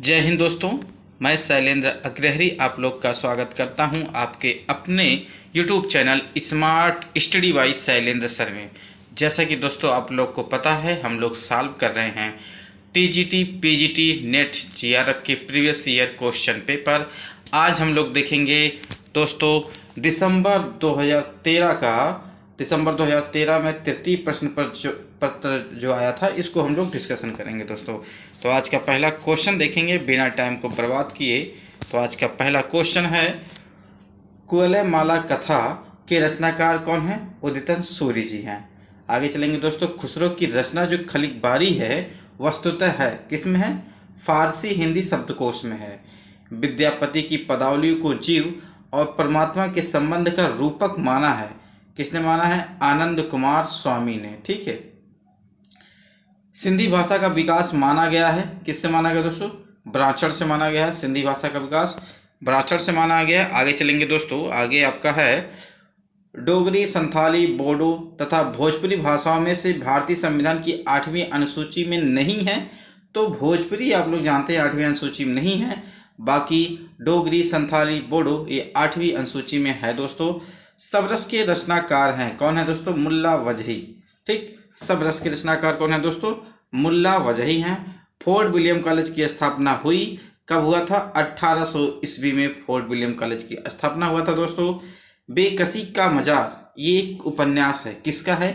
जय हिंद दोस्तों। मैं शैलेंद्र अग्रहरी आप लोग का स्वागत करता हूं आपके अपने YouTube channel smart study bye Shailendra sir में। जैसा कि दोस्तों आप लोग को पता है, हम लोग सॉल्व कर रहे हैं TGT PGT नेट GRF के प्रीवियस ईयर क्वेश्चन पेपर। आज हम लोग देखेंगे दोस्तों दिसंबर 2013 में तृतीय प्रश्न पत्र जो आया था, इसको हम लोग डिस्कशन करेंगे दोस्तों। तो आज का पहला क्वेश्चन देखेंगे बिना टाइम को बर्बाद किए। तो आज का पहला क्वेश्चन है, कुवलयमाला कथा के रचनाकार कौन है? उदित सूरि जी हैं। आगे चलेंगे दोस्तों। खुसरो की रचना जो खलीकबारी है वस्तुतः है किसमें है? फारसी हिंदी शब्दकोश में है। विद्यापति की पदावली को जीव और परमात्मा के संबंध का रूपक माना है। किसने माना है? आनंद कुमार स्वामी ने। ठीक है। सिंधी भाषा का विकास माना गया है, किससे माना गया दोस्तों? ब्राचर से माना गया है। सिंधी भाषा का विकास ब्राचर से माना गया है। आगे चलेंगे दोस्तों। आगे आपका है, डोगरी, संथाली, बोडो तथा भोजपुरी भाषाओं में से भारतीय संविधान की 8वीं अनुसूची में नहीं है। तो भोजपुरी आप लोग जानते हैं 8वीं अनुसूची में नहीं है, बाकी डोगरी, संथाली, बोडो ये 8वीं अनुसूची में है दोस्तों। सबरस के रचनाकार हैं, कौन है दोस्तों? मुल्ला वजही। ठीक, सबरस के रचनाकार कौन है दोस्तों? मुल्ला वजही हैं। फोर्ट विलियम कॉलेज की स्थापना हुई, कब हुआ था? 1800 ईस्वी में फोर्ट विलियम कॉलेज की स्थापना हुआ था दोस्तों। बेकसी का मजार ये एक उपन्यास है, किसका है?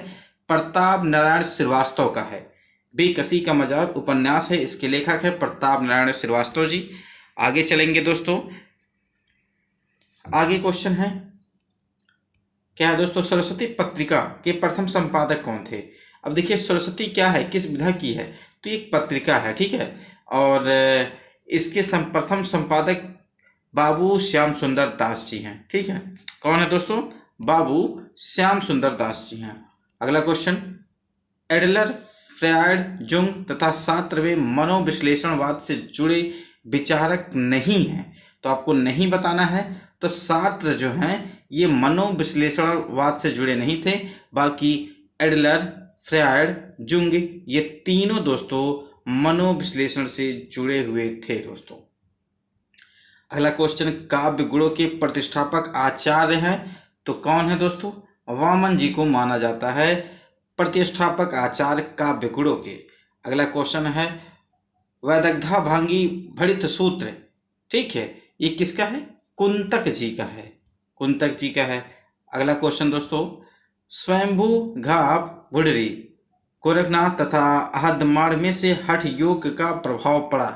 प्रताप नारायण श्रीवास्तव का है। बेकसी का मजार उपन्यास है, इसके लेखक है प्रताप नारायण श्रीवास्तव जी। आगे चलेंगे दोस्तों। आगे क्वेश्चन है, क्या है दोस्तों? सरस्वती पत्रिका के प्रथम संपादक कौन थे? अब देखिए, सरस्वती क्या है, किस विधा की है? तो एक पत्रिका है, ठीक है। और इसके प्रथम संपादक बाबू श्याम सुंदर दास जी हैं। ठीक है। कौन है दोस्तों? बाबू श्याम सुंदर दास जी हैं। अगला क्वेश्चन, एडलर, फ्रायड, जुंग तथा सार्त्र वे मनोविश्लेषणवाद से जुड़े विचारक नहीं हैं। तो आपको नहीं बताना है। तो सार्त्र जो हैं ये मनोविश्लेषणवाद से जुड़े नहीं थे, बाकी एडलर, फ्रायड, जुंग ये तीनों दोस्तों मनोविश्लेषण से जुड़े हुए थे दोस्तों। अगला क्वेश्चन, काव्य गुणों के प्रतिष्ठापक आचार्य हैं, तो कौन है दोस्तों? वामन जी को माना जाता है प्रतिष्ठापक आचार्य काव्य गुणों के। अगला क्वेश्चन है, वैदग्धा भांगी भड़ित सूत्र, ठीक है, ये किसका है? कुंतक जी का है। कुंतक जी का है। अगला क्वेश्चन दोस्तों, स्वयंभू घाव बुढ़री, गोरखनाथ तथा आहदमाड़ में से हठ योग का प्रभाव पड़ा,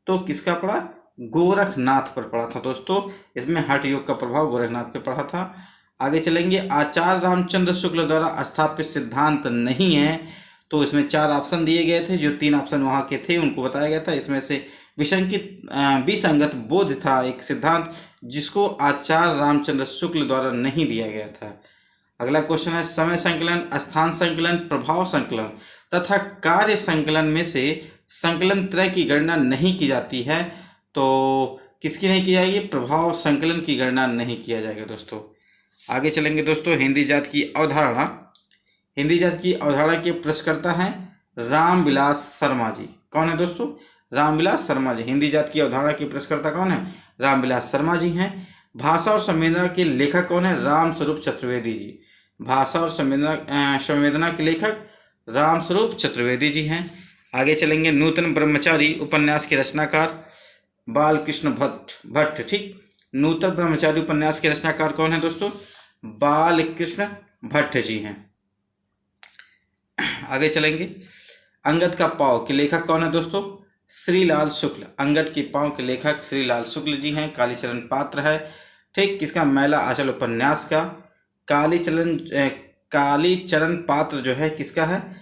तो किसका पड़ा? गोरखनाथ पर पड़ा था दोस्तों। इसमें हठ योग का प्रभाव गोरखनाथ पे पड़ा था। आगे चलेंगे, आचार्य रामचंद्र शुक्ल द्वारा स्थापित सिद्धांत नहीं है। तो इसमें 4 ऑप्शन दिए गए थे, जो 3 ऑप्शन वहाँ के थे उनको बताया गया था। इसमें से विसंगत बोध था एक सिद्धांत, जिसको आचार्य रामचंद्र शुक्ल द्वारा नहीं दिया गया था। अगला क्वेश्चन है, समय संकलन, स्थान संकलन, प्रभाव संकलन तथा कार्य संकलन में से संकलन त्रय की गणना नहीं की जाती है। तो किसकी नहीं की जाएगी? प्रभाव संकलन की गणना नहीं किया जाएगा दोस्तों। आगे चलेंगे दोस्तों, हिंदी जात की अवधारणा। हिंदी जात की अवधारणा के प्रश्नकर्ता हैं रामविलास शर्मा जी। कौन है दोस्तों? रामविलास शर्मा जी। हिंदी जात की अवधारणा के प्रश्नकर्ता कौन है? रामविलास शर्मा जी हैं। भाषा और संवेदना के लेखक कौन है? रामस्वरूप चतुर्वेदी जी। भाषा और संवेदना के लेखक रामस्वरूप चतुर्वेदी जी हैं। आगे चलेंगे, नूतन ब्रह्मचारी उपन्यास के रचनाकार बालकृष्ण भट्ट। ठीक, नूतन ब्रह्मचारी उपन्यास के रचनाकार कौन है दोस्तों? बालकृष्ण भट्ट जी हैं। आगे चलेंगे, अंगद का पाँव के लेखक कौन है दोस्तों? श्रीलाल शुक्ल। अंगद के पाँव के लेखक श्रीलाल शुक्ल जी हैं। कालीचरण पात्र है। ठीक, किसका? मैला आंचल उपन्यास का। कालीचरण पात्र जो है किसका है?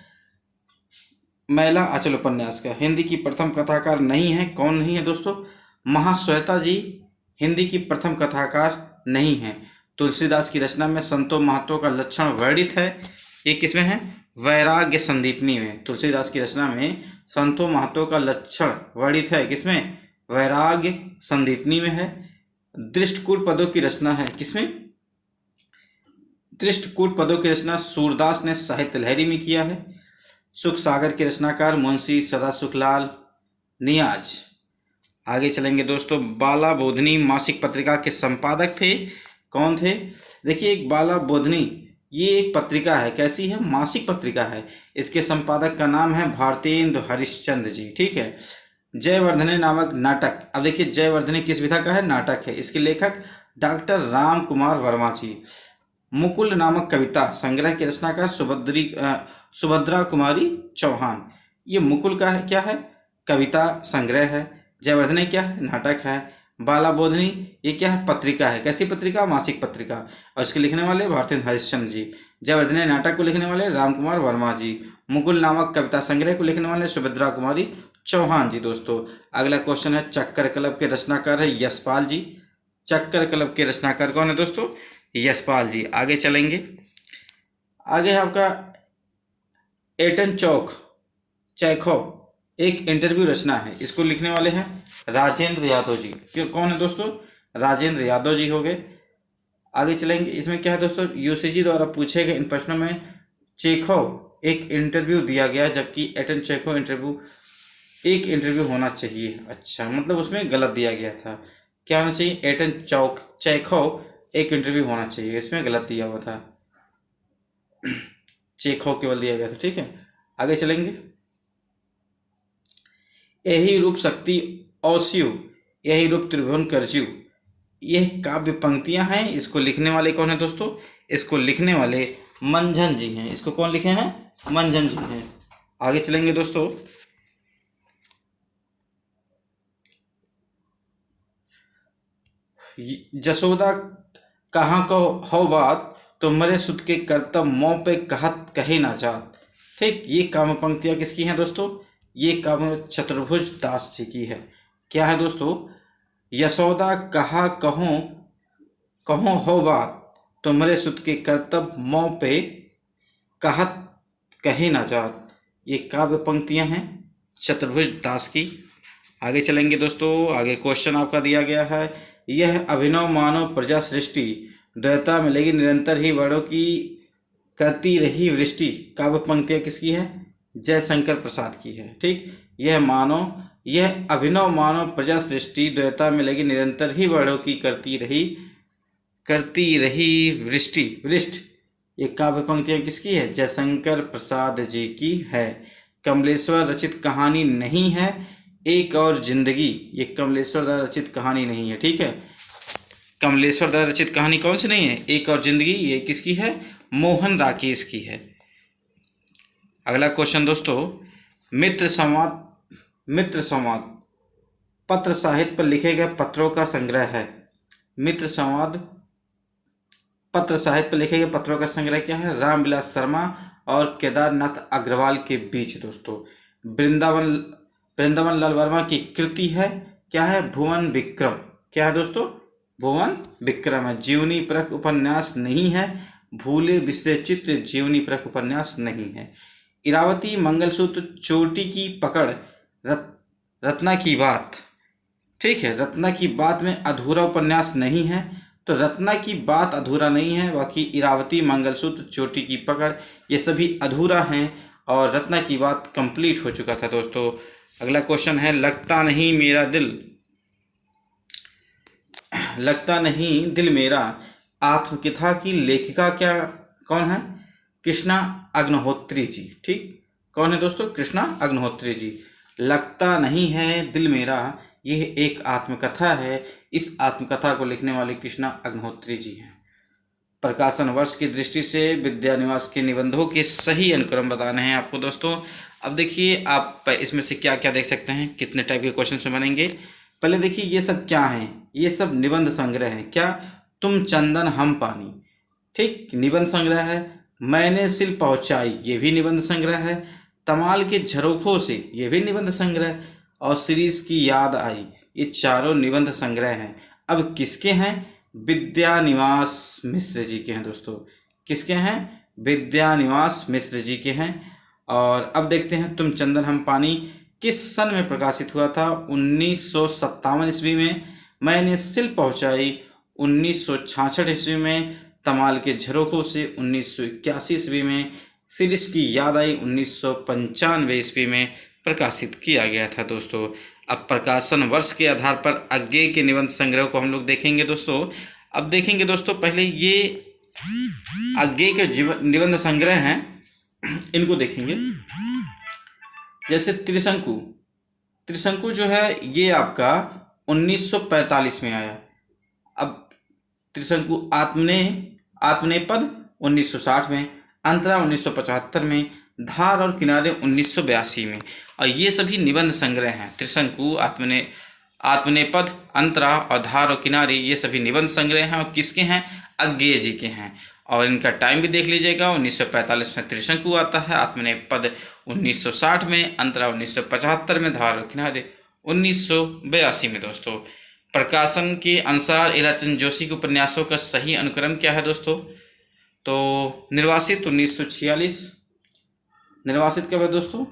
मैला आंचल उपन्यास का। हिंदी की प्रथम कथाकार नहीं है। कौन नहीं है दोस्तों? महाश्वेता जी हिंदी की प्रथम कथाकार नहीं है। तुलसीदास की रचना में संतो महतो का लक्षण वर्णित है, ये किसमें है? वैराग्य संदीपनी में। तुलसीदास की रचना में संतो महतो का लक्षण वर्णित है, किसमें? वैराग्य संदीपनी में है। दृष्टकूट पदों की रचना है किसमें? दृष्टकूट पदों की रचना सूरदास ने साहित्य लहरी में किया है। सुख सागर के रचनाकार मुंशी सदासुखलाल नियाज। आगे चलेंगे दोस्तों, बाला बोधनी मासिक पत्रिका के संपादक थे, कौन थे? देखिए, एक बाला बोधनी ये एक पत्रिका है, कैसी है? मासिक पत्रिका है। इसके संपादक का नाम है भारतेंदु हरिश्चंद्र जी, ठीक है। जयवर्धने नामक नाटक, अब देखिए जयवर्धने किस विधा का है? नाटक है। इसके लेखक डॉक्टर राम कुमार वर्मा जी। मुकुल नामक कविता संग्रह के रचनाकार सुभद्रा कुमारी चौहान। ये मुकुल का है, क्या है? कविता संग्रह है। जयवर्धने क्या है? नाटक है। बाला बोधनी ये क्या है? पत्रिका है। कैसी पत्रिका? मासिक पत्रिका। और इसके लिखने वाले भारतेंदु हरिश्चंद्र जी। जयवर्धने नाटक को लिखने वाले राम कुमार वर्मा जी। मुकुल नामक कविता संग्रह को लिखने वाले सुभद्रा कुमारी चौहान जी। दोस्तों अगला क्वेश्चन है, चक्कर क्लब के रचनाकार है यशपाल जी। चक्कर क्लब के रचनाकार कौन है दोस्तों? यशपाल जी। आगे चलेंगे, आगे है आपका एटन चेखोव एक इंटरव्यू रचना है। इसको लिखने वाले हैं राजेंद्र यादव जी। क्यों, कौन है दोस्तों? राजेंद्र यादव जी हो गए। आगे चलेंगे, इसमें क्या है दोस्तों? यूसीजी द्वारा पूछे गए इन प्रश्नों में चेखोव एक इंटरव्यू दिया गया, जबकि एटन चेखोव एक इंटरव्यू होना चाहिए। अच्छा, मतलब उसमें गलत दिया गया था। क्या होना चाहिए? एटन चेखोव एक इंटरव्यू होना चाहिए, इसमें गलत दिया हुआ था, चेखोव केवल दिया गया था, ठीक है। आगे चलेंगे, यही रूप शक्ति औस्यु, यही रूप त्रिभुवन करज्यू, यह काव्य पंक्तियां हैं। इसको लिखने वाले कौन है दोस्तों? इसको लिखने वाले मंझन जी हैं। इसको कौन लिखे हैं? मंझन जी हैं। आगे चलेंगे दोस्तों, जसोदा कहाँ को हो बात, तुम्हारे सुत के कर्तव्य मोह पे कहत कहे ना जात। ठीक, ये काव्य पंक्तियां किसकी हैं दोस्तों? ये काव्य चतुर्भुज दास जी की है। क्या है दोस्तों? यशोदा कहा कहो कहो हो बात, तुम्हारे सुत के कर्तव्य मोह पे कहत कहे ना जात। ये काव्य पंक्तियां हैं चतुर्भुज दास की। आगे चलेंगे दोस्तों, आगे क्वेश्चन आपका दिया गया है, यह अभिनव मानव प्रजा सृष्टि द्वैता में लगी निरंतर ही वर्णों की करती रही वृष्टि। काव्य पंक्तियां किसकी है? जयशंकर प्रसाद की है। ठीक, यह अभिनव मानव प्रजा सृष्टि द्वैता में लगी निरंतर ही वर्णों की करती रही वृष्ट, ये काव्य पंक्तियां किसकी है? जयशंकर प्रसाद जी की है। कमलेश्वर रचित कहानी नहीं है एक और जिंदगी, ये कमलेश्वर द्वारा रचित कहानी नहीं है। ठीक है, कमलेश्वर द्वारा रचित कहानी कौन सी नहीं है? एक और जिंदगी, ये किसकी है? मोहन राकेश की है। अगला क्वेश्चन दोस्तों, मित्र संवाद पत्र साहित्य पर लिखे गए पत्रों का संग्रह है। मित्र संवाद पत्र साहित्य पर लिखे गए पत्रों का संग्रह क्या है? रामविलास शर्मा और केदारनाथ अग्रवाल के बीच। दोस्तों वृंदावन लाल वर्मा की कृति है, क्या है? भुवन विक्रम। क्या है दोस्तों? भुवन विक्रम है। जीवनी परक उपन्यास नहीं है, भूले बिसरे चित्र जीवनी परक उपन्यास नहीं है। इरावती मंगलसूत्र चोटी की पकड़ रत्ना की बात, ठीक है, रत्ना की बात में अधूरा उपन्यास नहीं है, तो रत्ना की बात अधूरा नहीं है, बाकी इरावती मंगलसूत्र चोटी की पकड़ ये सभी अधूरा हैं और रत्ना की बात कंप्लीट हो चुका था। दोस्तों अगला क्वेश्चन है, लगता नहीं दिल मेरा आत्मकथा की लेखिका कौन है? कृष्णा अग्निहोत्री जी। ठीक, कौन है दोस्तों? कृष्णा अग्निहोत्री जी। लगता नहीं है दिल मेरा, यह एक आत्मकथा है। इस आत्मकथा को लिखने वाले कृष्णा अग्निहोत्री जी हैं। प्रकाशन वर्ष की दृष्टि से विद्यानिवास के निबंधों के सही अनुक्रम बताने हैं आपको दोस्तों। अब देखिए आप इसमें से क्या क्या देख सकते हैं, कितने टाइप के क्वेश्चन में बनेंगे। पहले देखिए ये सब क्या हैं? ये सब निबंध संग्रह हैं। क्या? तुम चंदन हम पानी, ठीक, निबंध संग्रह है। मैंने सिल पहुंचाई, ये भी निबंध संग्रह है। तमाल के झरोखों से, ये भी निबंध संग्रह। और सीरीज की याद आई, ये चारों निबंध संग्रह हैं। अब किसके हैं? विद्यानिवास मिश्र जी के हैं दोस्तों। किसके हैं? विद्यानिवास मिश्र जी के हैं। और अब देखते हैं तुम चंदन हम पानी किस सन में प्रकाशित हुआ था? 1957 ईस्वी में। मैंने सिल पहुंचाई 1966 ईस्वी में। तमाल के झरोखों से 1981 ईस्वी में। सीरीज की याद आई 1995 ईस्वी में प्रकाशित किया गया था। दोस्तों अब प्रकाशन वर्ष के आधार पर अज्ञेय के निबंध संग्रह को हम लोग देखेंगे दोस्तों। अब देखेंगे दोस्तों, पहले ये अज्ञेय के निबंध संग्रह हैं, इनको देखेंगे। जैसे त्रिशंकु, त्रिशंकु जो है ये आपका 1945 में आया। अब त्रिशंकु आत्मनेपद 1960 में, अंतरा 1975 में, धार और किनारे 1982 में। और ये सभी निबंध संग्रह हैं। त्रिशंकु, आत्मनेपद, अंतरा और धार और किनारे, ये सभी निबंध संग्रह हैं और किसके हैं? अज्ञेय जी के हैं। और इनका टाइम भी देख लीजिएगा, 1945 में त्रिशंकु आता है, आत्मनेपद 1960 में, अंतरा 1975 में, धार और किनारे 1982 में। दोस्तों प्रकाशन के अनुसार इलाचंद जोशी के उपन्यासों का सही अनुक्रम क्या है दोस्तों? तो निर्वासित 1946, निर्वासित कब है दोस्तों?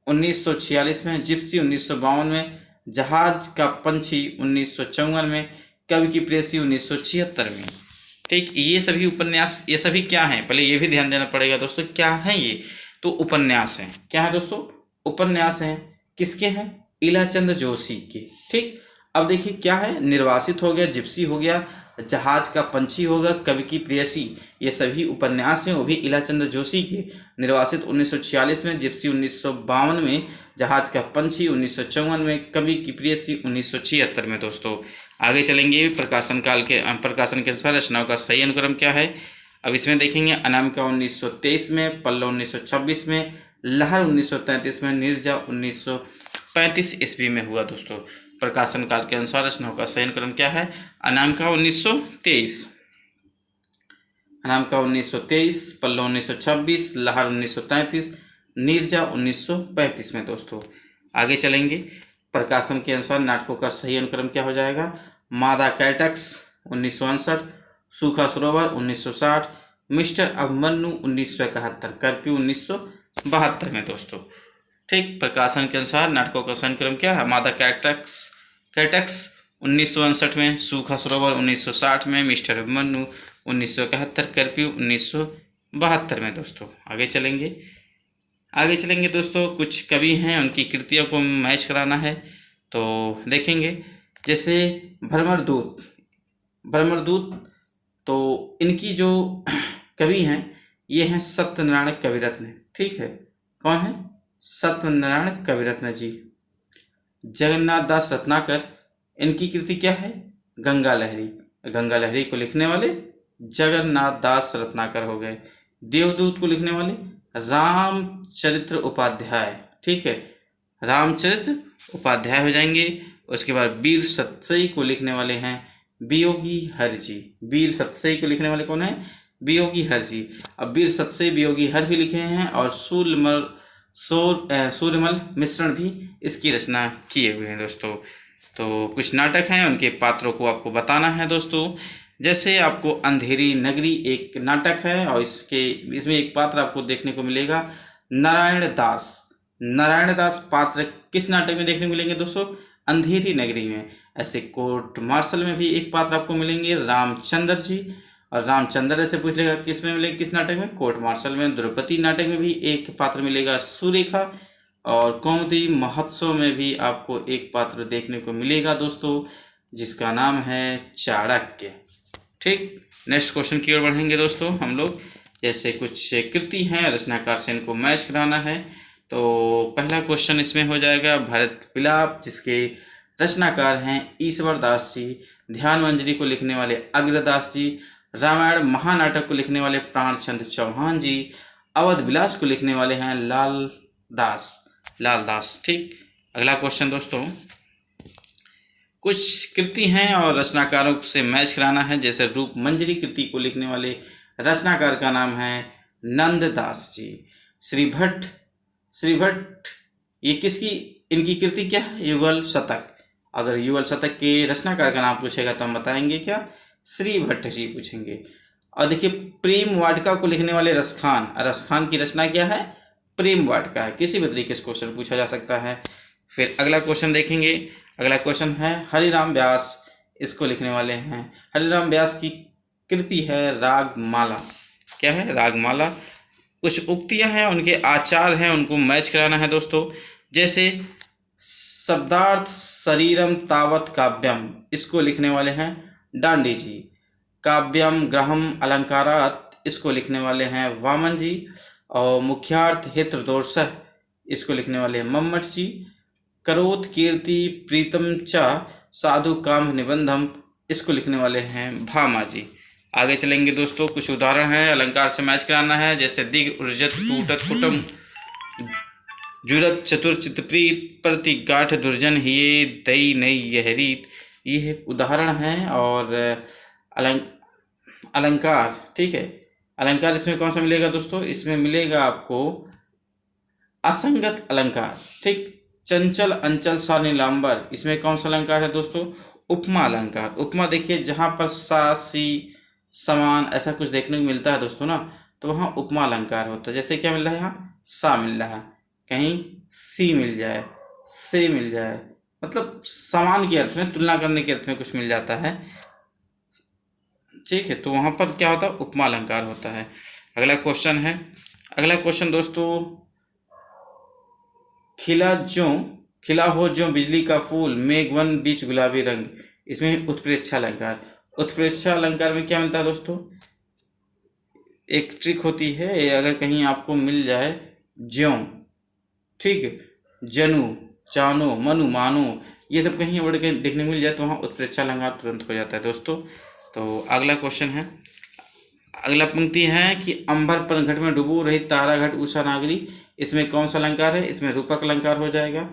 1946 में, जिप्सी 1952 में, जहाज का पंछी 1954 में, कवि की प्रेयसी 1976 में। ठीक, ये सभी उपन्यास, ये सभी क्या हैं? पहले ये भी ध्यान देना पड़ेगा दोस्तों, क्या हैं ये? तो उपन्यास हैं। क्या है दोस्तों? उपन्यास हैं। किसके हैं? इलाचंद जोशी के। ठीक, अब देखिए क्या है, निर्वासित हो गया, जिप्सी हो गया, जहाज का पंछी होगा, कवि की प्रेयसी, ये सभी उपन्यास हैं, वो भी इलाचंद जोशी के। निर्वासित 1946 में, जिप्सी 1952 में, जहाज का पंछी 1954 में, कवि की प्रेयसी 1976 में। दोस्तों आगे चलेंगे, प्रकाशन के अनुसार रचनाओं का सही अनुक्रम क्या है? अब इसमें देखेंगे, अनामिका 1923 में, पल्लव 1926 में, लहर 1933 में, नीरजा 1935 ईस्वी में हुआ। दोस्तों प्रकाशन काल के अनुसार रचनाओं का सही अनुक्रम क्या है? अनामिका 1923, अनामिका 1923, पल्लव 1926, लहर 1933, नीरजा 1935 में। दोस्तों आगे चलेंगे, प्रकाशन के अनुसार नाटकों का सही अनुक्रम क्या हो जाएगा? मादा कैटक्स 1959, सूखा सरोवर 1960, मिस्टर अभिमन्यु 1971, कर्फ्यू 1972 में। दोस्तों ठीक, प्रकाशन के अनुसार नाटकों का सही अनुक्रम क्या है? मादा कैटक्स 1959 में, सूखा सरोवर 1960 में, मिस्टर अभिमन्यु 1971, कर्फ्यू 1972 में। दोस्तों आगे चलेंगे दोस्तों, कुछ कवि हैं, उनकी कृतियों को मैच कराना है। तो देखेंगे, जैसे भ्रमरदूत, तो इनकी जो कवि हैं ये हैं सत्यनारायण कविरत्न। ठीक है, कौन है? सत्यनारायण कविरत्न जी। जगन्नाथ दास रत्नाकर, इनकी कृति क्या है? गंगा लहरी। गंगा लहरी को लिखने वाले जगन्नाथ दास रत्नाकर हो गए। देवदूत को लिखने वाले रामचरित्र उपाध्याय। ठीक है, रामचरित्र उपाध्याय हो जाएंगे। उसके बाद वीर सतसई को लिखने वाले हैं वियोगी हर जी। वीर सतसई को लिखने वाले कौन है? वियोगी हर जी। अब वीर सतसई वियोगी हर भी लिखे हैं और सूर्यमल मिश्रण भी इसकी रचना किए हुए हैं। दोस्तों तो कुछ नाटक हैं, उनके पात्रों को आपको बताना है। दोस्तों जैसे आपको अंधेरी नगरी एक नाटक है और इसमें एक पात्र आपको देखने को मिलेगा नारायण दास। नारायण दास पात्र किस नाटक में देखने को मिलेंगे दोस्तों? अंधेरी नगरी में। ऐसे कोर्ट मार्शल में भी एक पात्र आपको मिलेंगे रामचंद्र जी, और रामचंद्र ऐसे पूछ लेगा किस में मिलेगा, किस नाटक में? कोर्ट मार्शल में। द्रौपदी नाटक में भी एक पात्र मिलेगा सुरेखा, और कौमुदी महोत्सव में भी आपको एक पात्र देखने को मिलेगा दोस्तों, जिसका नाम है चाणक्य। ठीक, नेक्स्ट क्वेश्चन की ओर बढ़ेंगे दोस्तों हम लोग। जैसे कुछ कृति हैं, रचनाकार से इनको मैच कराना है। तो पहला क्वेश्चन इसमें हो जाएगा भरत विलाप, जिसके रचनाकार हैं ईश्वर दास जी। ध्यान मंजरी को लिखने वाले अग्रदास जी। रामायण महानाटक को लिखने वाले प्राणचंद्र चौहान जी। अवध विलास को लिखने वाले हैं लाल दास। ठीक, अगला क्वेश्चन दोस्तों, कुछ कृति हैं और रचनाकारों से मैच कराना है। जैसे रूप मंजरी कृति को लिखने वाले रचनाकार का नाम है नंददास जी। श्री भट्ट ये किसकी, इनकी कृति क्या है? युगल शतक। अगर युगल शतक के रचनाकार का नाम पूछेगा तो हम बताएंगे क्या? श्री भट्ट जी पूछेंगे। और देखिए प्रेम वाटिका को लिखने वाले रसखान की रचना क्या है? प्रेम वाटिका है। किसी भी तरीके से क्वेश्चन पूछा जा सकता है। फिर अगला क्वेश्चन देखेंगे। अगला क्वेश्चन है हरिराम व्यास, इसको लिखने वाले हैं। हरिराम व्यास की कृति है रागमाला। क्या है? रागमाला। कुछ उक्तियां हैं, उनके आचार हैं, उनको मैच कराना है दोस्तों। जैसे शब्दार्थ शरीरम तावत काव्यम, इसको लिखने वाले हैं डांडी जी। काव्यम ग्रहम अलंकारात, इसको लिखने वाले हैं वामन जी। और मुख्यार्थ हितदोषः, इसको लिखने वाले हैं मम्मट जी। करोत कीर्ति प्रीतम च साधु काम निबंधम, इसको लिखने वाले हैं भामा जी। आगे चलेंगे दोस्तों, कुछ उदाहरण हैं, अलंकार से मैच कराना है। जैसे दिग उर्जत टूटत कुटुम, जुरत चतुर चितप्रीत, प्रति गाठ दुर्जन हिये दई नई यह रीत, ये उदाहरण हैं। और अलंकार, ठीक है, अलंकार इसमें कौन सा मिलेगा दोस्तों? इसमें मिलेगा आपको असंगत अलंकार, ठीक। चंचल अंचल सा नीलांबर, इसमें कौन सा अलंकार है दोस्तों? उपमा अलंकार। उपमा देखिए, जहाँ पर सा सी समान ऐसा कुछ देखने को मिलता है दोस्तों ना, तो वहाँ उपमा अलंकार होता है। जैसे क्या मिल रहा है? यहाँ सा मिल रहा है, कहीं सी मिल जाए, से मिल जाए, मतलब समान के अर्थ में, तुलना करने के अर्थ में कुछ मिल जाता है, ठीक है, तो वहाँ पर क्या होता है? उपमा अलंकार होता है। अगला क्वेश्चन है, अगला क्वेश्चन दोस्तों, खिला हो जो बिजली का फूल, मेघवन बीच गुलाबी रंग, इसमें उत्प्रेक्षा अलंकार। उत्प्रेक्षा अलंकार में क्या मिलता है दोस्तों? एक ट्रिक होती है, अगर कहीं आपको मिल जाए ज्यों, ठीक, जनु, चानो, मनु, मानो, ये सब कहीं वर्ड कहीं देखने को मिल जाए तो वहाँ उत्प्रेक्षा अलंकार तुरंत हो जाता है दोस्तों। तो अगला क्वेश्चन है, अगला पंक्ति है कि अंबर पर घट में डूबो रही तारा घट उषा नागरी, इसमें कौन सा अलंकार है? इसमें रूपक अलंकार हो जाएगा।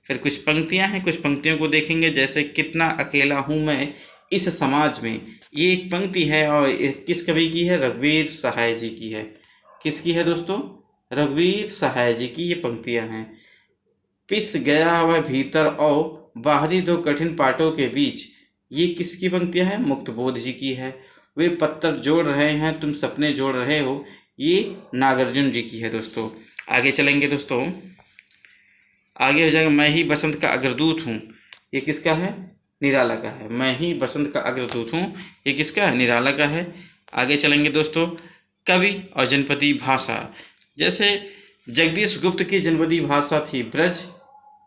फिर कुछ पंक्तियां हैं, कुछ पंक्तियों को देखेंगे। जैसे कितना अकेला हूँ मैं इस समाज में, ये एक पंक्ति है और किस कवि की है? रघुवीर सहाय जी की है। किसकी है दोस्तों? रघुवीर सहाय जी की ये पंक्तियां हैं। पिस गया वह भीतर और बाहरी दो कठिन पाटों के बीच, ये किसकी पंक्तियां हैं? मुक्तबोध जी की है। वे पत्थर जोड़ रहे हैं तुम सपने जोड़ रहे हो, ये नागार्जुन जी की है दोस्तों। आगे चलेंगे दोस्तों, आगे हो जाएगा मैं ही बसंत का अग्रदूत हूँ, ये किसका है? निराला का है। मैं ही बसंत का अग्रदूत हूँ, ये किसका है? निराला का है। आगे चलेंगे दोस्तों, कवि और जनपदी भाषा। जैसे जगदीश गुप्त की जनपदी भाषा थी ब्रज,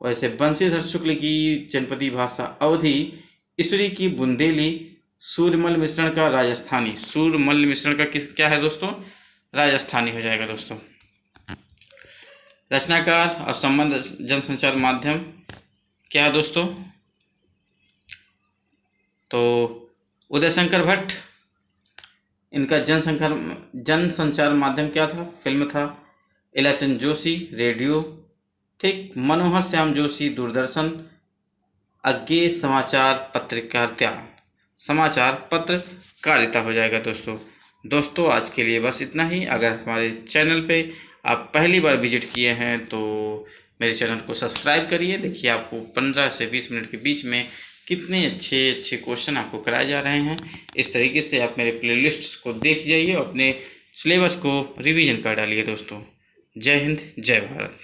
वैसे बंशीधर शुक्ल की जनपदी भाषा अवधी, ईश्वरी की बुंदेली, सूर्यमल मिश्रण का राजस्थानी। सूर्यमल मिश्रण का क्या है दोस्तों? राजस्थानी हो जाएगा दोस्तों। रचनाकार और संबंध जनसंचार माध्यम क्या है दोस्तों? तो उदय शंकर भट्ट, इनका जनसंचार माध्यम क्या था? फिल्म था। इलाचंद जोशी रेडियो, ठीक। मनोहर श्याम जोशी दूरदर्शन। अज्ञे समाचार पत्रकारिता हो जाएगा दोस्तों। आज के लिए बस इतना ही। अगर हमारे चैनल पे आप पहली बार विजिट किए हैं तो मेरे चैनल को सब्सक्राइब करिए। देखिए आपको 15 से 20 मिनट के बीच में कितने अच्छे क्वेश्चन आपको कराए जा रहे हैं। इस तरीके से आप मेरे प्लेलिस्ट्स को देख जाइए और अपने सिलेबस को रिवीजन कर डालिए दोस्तों। जय हिंद, जय भारत।